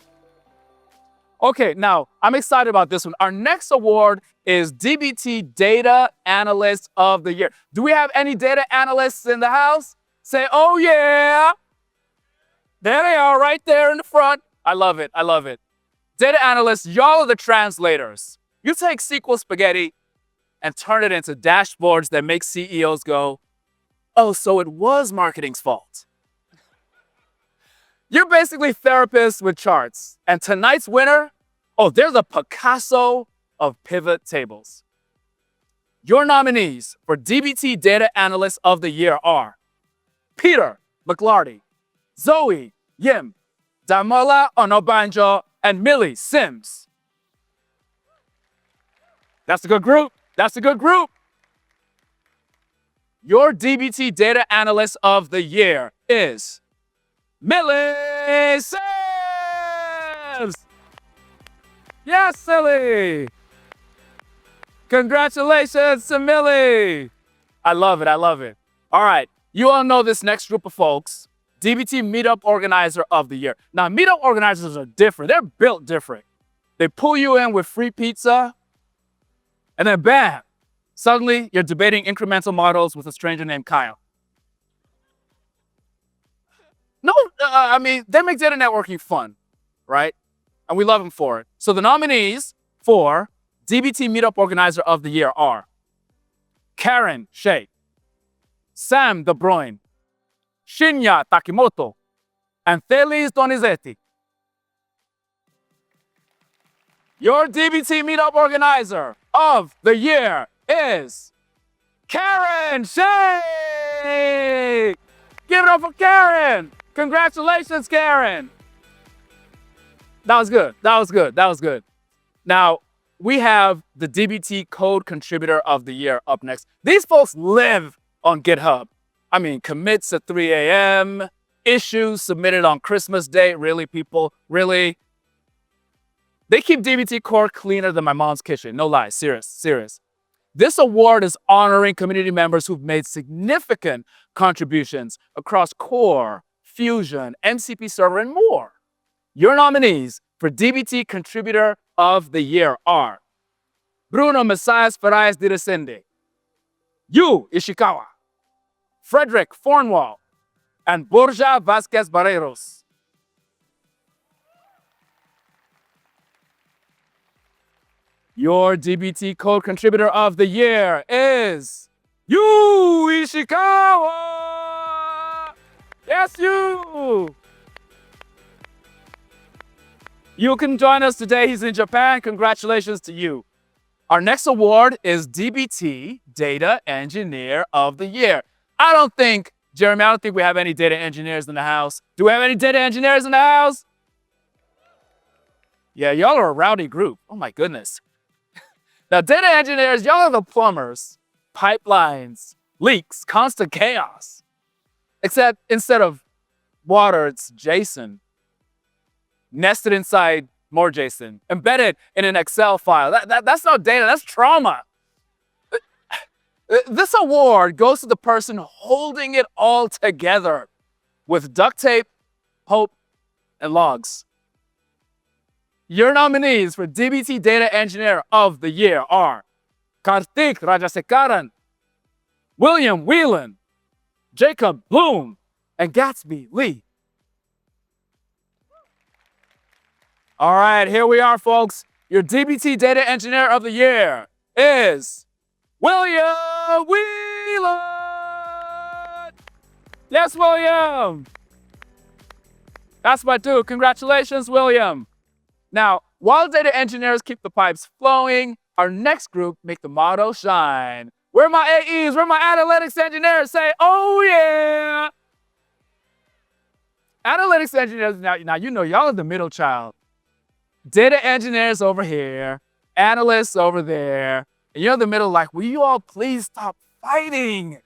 Okay, now, I'm excited about this one. Our next award is DBT Data Analyst of the Year. Do we have any data analysts in the house? Say, oh yeah! There they are, right there in the front. I love it, I love it. Data analysts, y'all are the translators. You take SQL spaghetti and turn it into dashboards that make CEOs go, oh, so it was marketing's fault. You're basically therapists with charts. And tonight's winner, oh, there's a Picasso of pivot tables. Your nominees for DBT Data Analyst of the Year are Peter McLarty, Zoe Yim, Damola Onobanjo, and Millie Sims. That's a good group. That's a good group. Your DBT Data Analyst of the Year is Millie Sims! Yes, Silly! Congratulations to Millie! I love it, I love it. All right, you all know this next group of folks, DBT Meetup Organizer of the Year. Now, meetup organizers are different. They're built different. They pull you in with free pizza, and then bam, suddenly you're debating incremental models with a stranger named Kyle. No, I mean, they make data networking fun, right? And we love them for it. So the nominees for DBT Meetup Organizer of the Year are Karen Shea, Sam De Bruyne, Shinya Takimoto, and Feliz Donizetti. Your DBT meetup organizer of the year is Karen Shea. Give it up for Karen. Congratulations, Karen. That was good. That was good. That was good. Now, we have the DBT Code Contributor of the Year up next. These folks live on GitHub. I mean, commits at 3 a.m., issues submitted on Christmas Day. Really, people? Really? They keep DBT core cleaner than my mom's kitchen. No lie. Serious. Serious. This award is honoring community members who've made significant contributions across core, fusion, MCP server, and more. Your nominees for DBT Contributor of the Year are Bruno Messias Ferraz de Resende, Yu Ishikawa, Frederick Fornwall, and Borja Vasquez Barreros. Your DBT Code Contributor of the Year is Yu Ishikawa! Yes, you! You can join us today. He's in Japan. Congratulations to you. Our next award is DBT Data Engineer of the Year. Jeremy, I don't think we have any data engineers in the house. Do we have any data engineers in the house? Yeah, y'all are a rowdy group. Oh my goodness. Now, data engineers, y'all are the plumbers. Pipelines, leaks, constant chaos. Except instead of water, it's JSON. Nested inside more JSON. Embedded in an Excel file. That's not data, that's trauma. This award goes to the person holding it all together with duct tape, hope, and logs. Your nominees for DBT Data Engineer of the Year are Karthik Rajasekaran, William Whelan, Jacob Bloom, and Gatsby Lee. All right, here we are, folks. Your DBT Data Engineer of the Year is William Whelan. Yes, William. That's my dude. Congratulations, William. Now, while data engineers keep the pipes flowing, our next group make the motto shine. Where are my AEs? Where are my analytics engineers? Say, oh yeah. Analytics engineers, now you know y'all are the middle child. Data engineers over here, analysts over there, and you're in the middle like, will you all please stop fighting?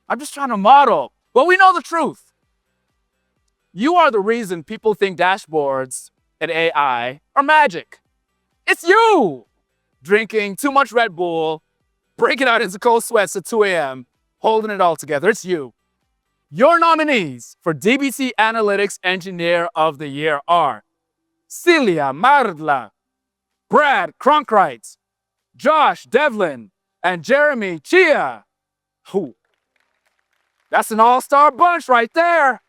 I'm just trying to model. But we know the truth. You are the reason people think dashboards and AI are magic. It's you drinking too much Red Bull, breaking out into cold sweats at 2 a.m., holding it all together. It's you. Your nominees for DBT Analytics Engineer of the Year are Celia Mardla, Brad Cronkright, Josh Devlin, and Jeremy Chia. Ooh, that's an all-star bunch right there.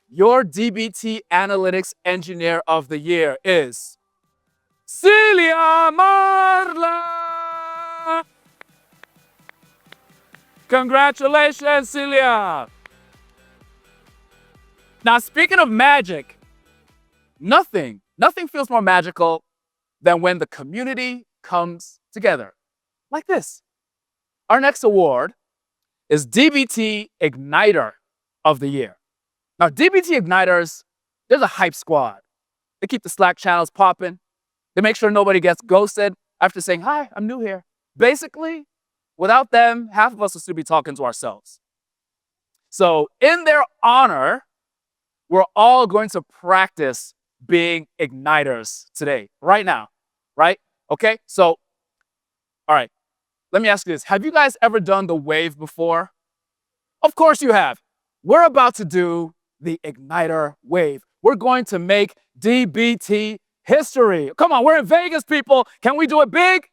Your DBT Analytics Engineer of the Year is Celia Marla. Congratulations, Celia. Now, speaking of magic, nothing feels more magical than when the community comes together like this. Our next award is DBT Igniter of the Year. Now, DBT Igniters, there's a hype squad. They keep the Slack channels popping. They make sure nobody gets ghosted after saying, hi, I'm new here. Basically, without them, half of us would still be talking to ourselves. So in their honor, we're all going to practice being igniters today, right now, right? Okay, so, all right, let me ask you this. Have you guys ever done the wave before? Of course you have. We're about to do the igniter wave. We're going to make DBT history. Come on, we're in Vegas, people. Can we do it big?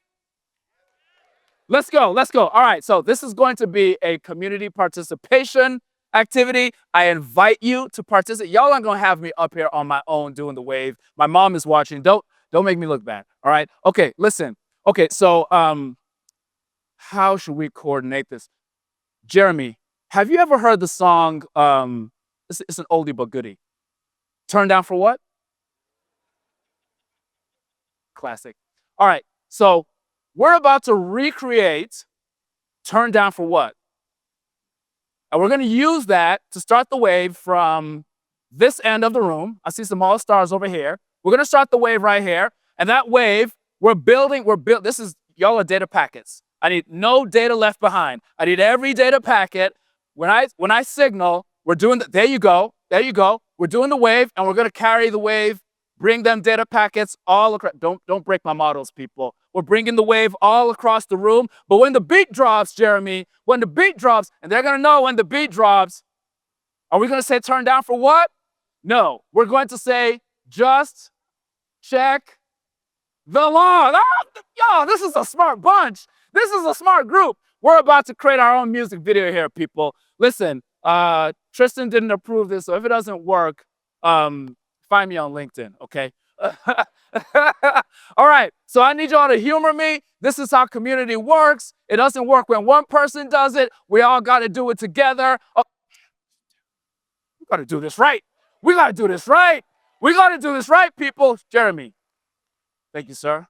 Let's go, let's go. All right, so this is going to be a community participation activity. I invite you to participate. Y'all aren't gonna have me up here on my own doing the wave. My mom is watching. Don't make me look bad, all right? Okay, listen. Okay, so how should we coordinate this? Jeremy, have you ever heard the song, It's an oldie but goodie. Turn down for what? Classic. All right, so we're about to recreate turn down for what? And we're going to use that to start the wave from this end of the room. I see some all stars over here. We're going to start the wave right here. And that wave, this is, y'all are data packets. I need no data left behind. I need every data packet. When I signal, we're doing there you go. We're doing the wave, and we're going to carry the wave, bring them data packets all across. Don't break my models, people. We're bringing the wave all across the room. But when the beat drops, Jeremy, when the beat drops, and they're going to know when the beat drops, are we going to say turn down for what? No, we're going to say just check the log. Yo, this is a smart bunch. This is a smart group. We're about to create our own music video here, people. Listen, Tristan didn't approve this, so if it doesn't work, find me on LinkedIn, okay? All right, so I need y'all to humor me. This is how community works. It doesn't work when one person does it. We all got to do it together. Oh, we got to do this right. We got to do this right. We got to do this right, people. Jeremy, thank you, sir.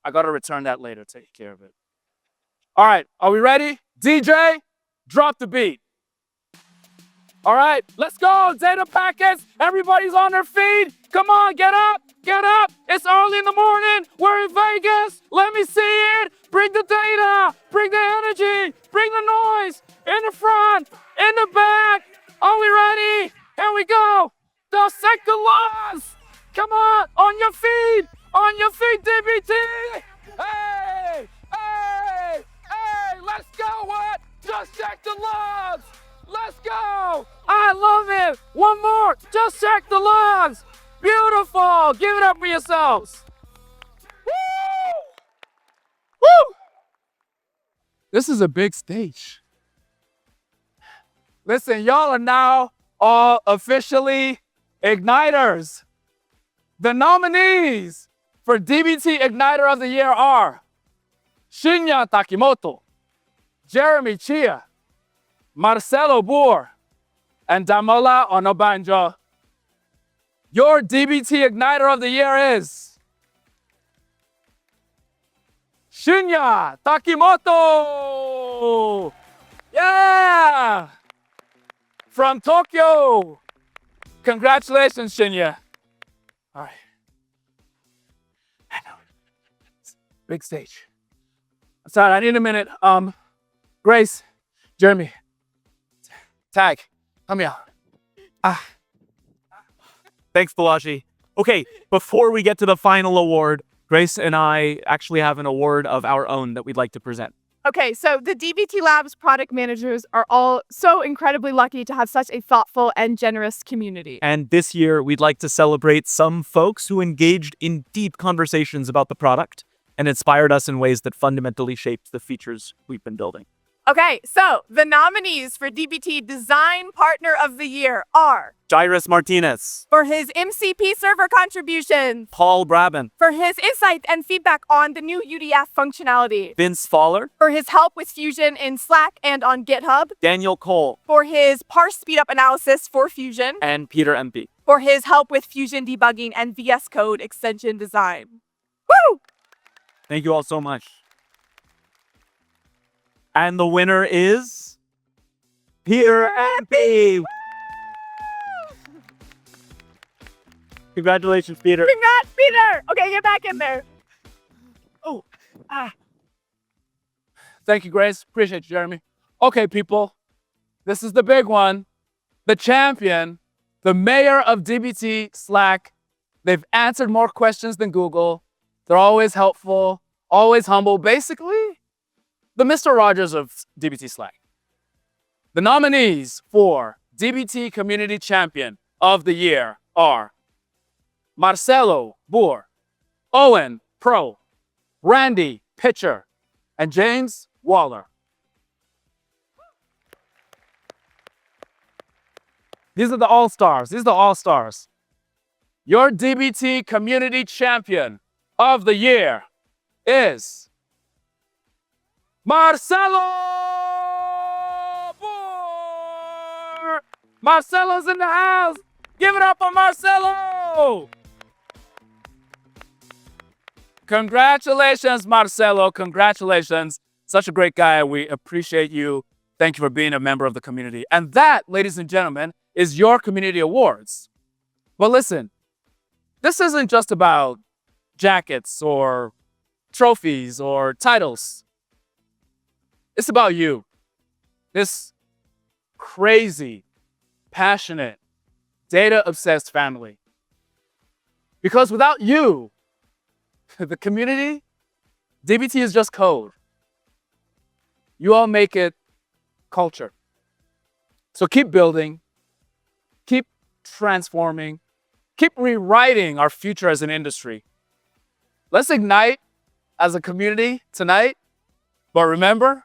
I got to return that later. Take care of it. All right, are we ready? DJ, drop the beat. All right, let's go. Data packets. Everybody's on their feet. Come on, get up. Get up. It's early in the morning. We're in Vegas. Let me see it. Bring the data. Bring the energy. Bring the noise. In the front. In the back. Are we ready? Here we go. Dissect the laws. Come on your feet. On your feet, DBT. Hey, hey, hey. Let's go. What? Just check the logs. Let's go! I love it! One more! Just check the logs! Beautiful! Give it up for yourselves! Woo! Woo! This is a big stage. Listen, y'all are now all officially Igniters. The nominees for DBT Igniter of the Year are Shinya Takimoto, Jeremy Chia, Marcelo Boer, and Damola Onobanjo. Your DBT Igniter of the Year is Shinya Takimoto! Yeah! From Tokyo! Congratulations, Shinya. All right. Big stage. I'm sorry, I need a minute. Grace, Jeremy, Tag, come here. Thanks, Bolaji. Okay, before we get to the final award, Grace and I actually have an award of our own that we'd like to present. Okay, so the DBT Labs product managers are all so incredibly lucky to have such a thoughtful and generous community. And this year, we'd like to celebrate some folks who engaged in deep conversations about the product and inspired us in ways that fundamentally shaped the features we've been building. Okay, so the nominees for DBT Design Partner of the Year are Jairus Martinez, for his MCP server contributions, Paul Brabin, for his insight and feedback on the new UDF functionality, Vince Fowler, for his help with Fusion in Slack and on GitHub, Daniel Cole, for his parse speedup analysis for Fusion, and Peter MP. for his help with Fusion debugging and VS Code extension design. Woo! Thank you all so much. And the winner is Peter MP. Congratulations, Peter. Congrats, Peter! Okay, get back in there. Thank you, Grace. Appreciate you, Jeremy. Okay, people. This is the big one. The champion, the mayor of DBT Slack. They've answered more questions than Google. They're always helpful, always humble. Basically, the Mr. Rogers of DBT Slack. The nominees for DBT Community Champion of the Year are Marcelo Boer, Owen Pro, Randy Pitcher, and James Waller. These are the all-stars. These are the all-stars. Your DBT Community Champion of the Year is Marcelo Boer! Marcelo's in the house. Give it up for Marcelo. Congratulations, Marcelo. Congratulations. Such a great guy. We appreciate you. Thank you for being a member of the community. And that, ladies and gentlemen, is your community awards. But listen, this isn't just about jackets or trophies or titles. It's about you. This crazy, passionate, data-obsessed family. Because without you, the community, DBT is just code. You all make it culture. So keep building, keep transforming, keep rewriting our future as an industry. Let's ignite as a community tonight. But remember,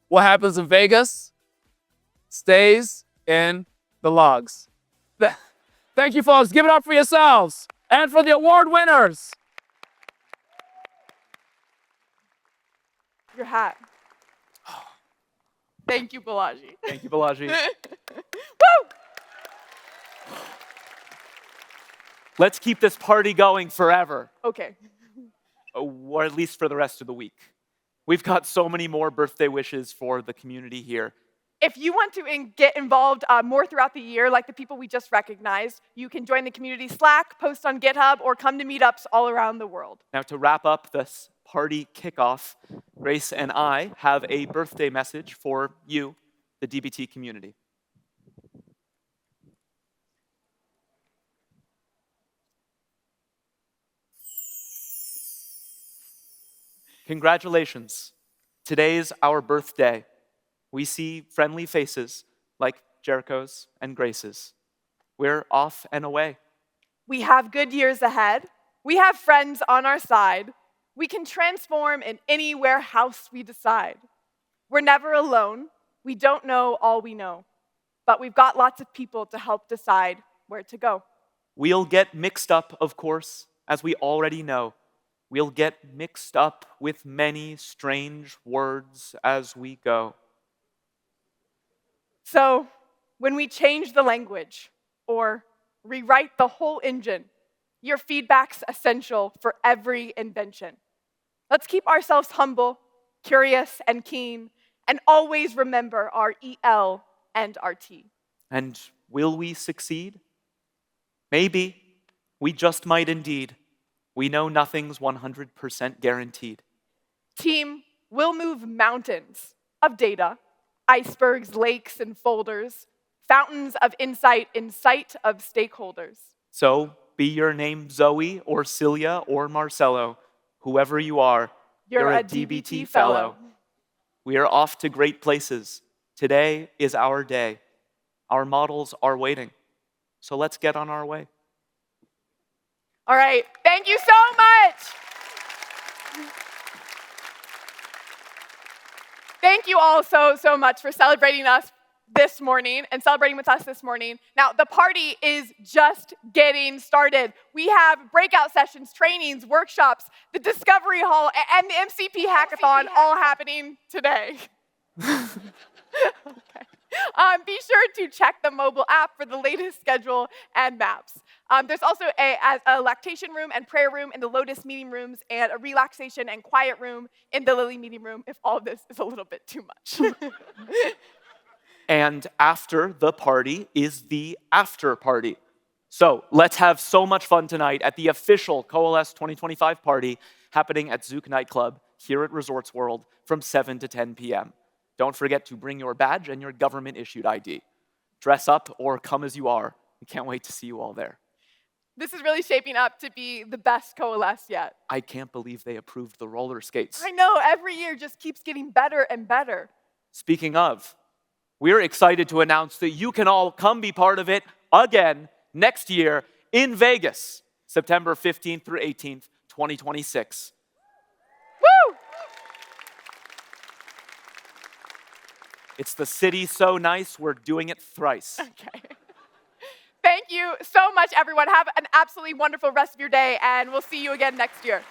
what happens in Vegas stays in the logs. Thank you, folks. Give it up for yourselves and for the award winners. Your hat. Thank you, Bolaji. Thank you, Bolaji. Woo! Let's keep this party going forever, Okay. or at least for the rest of the week. We've got so many more birthday wishes for the community here. If you want to get involved more throughout the year, like the people we just recognized, you can join the community Slack, post on GitHub, or come to meetups all around the world. Now, to wrap up this party kickoff, Grace and I have a birthday message for you, the DBT community. Congratulations. Today's our birthday. We see friendly faces like Jericho's and Grace's. We're off and away. We have good years ahead. We have friends on our side. We can transform in any warehouse we decide. We're never alone. We don't know all we know. But we've got lots of people to help decide where to go. We'll get mixed up, of course, as we already know. We'll get mixed up with many strange words as we go. So, when we change the language or rewrite the whole engine, your feedback's essential for every invention. Let's keep ourselves humble, curious, and keen, and always remember our EL and our T. And will we succeed? Maybe. We just might indeed. We know nothing's 100% guaranteed. Team, we'll move mountains of data, icebergs, lakes, and folders, fountains of insight in sight of stakeholders. So, be your name Zoe or Celia or Marcelo, whoever you are, You're a DBT fellow. We are off to great places. Today is our day. Our models are waiting. So let's get on our way. All right, thank you so much. Thank you all so much for celebrating us this morning and celebrating with us this morning. Now, the party is just getting started. We have breakout sessions, trainings, workshops, the Discovery Hall, and the MCP Hackathon all happening today. Okay. Be sure to check the mobile app for the latest schedule and maps. There's also a lactation room and prayer room in the Lotus meeting rooms and a relaxation and quiet room in the Lily meeting room if all of this is a little bit too much. And after the party is the after party. So let's have so much fun tonight at the official Coalesce 2025 party happening at Zouk Nightclub here at Resorts World from 7 to 10 p.m. Don't forget to bring your badge and your government-issued ID. Dress up or come as you are. We can't wait to see you all there. This is really shaping up to be the best Coalesce yet. I can't believe they approved the roller skates. I know, every year just keeps getting better and better. Speaking of, we're excited to announce that you can all come be part of it again next year in Vegas, September 15th through 18th, 2026. Woo! It's the city so nice, we're doing it thrice. Okay. Thank you so much, everyone. Have an absolutely wonderful rest of your day, and we'll see you again next year.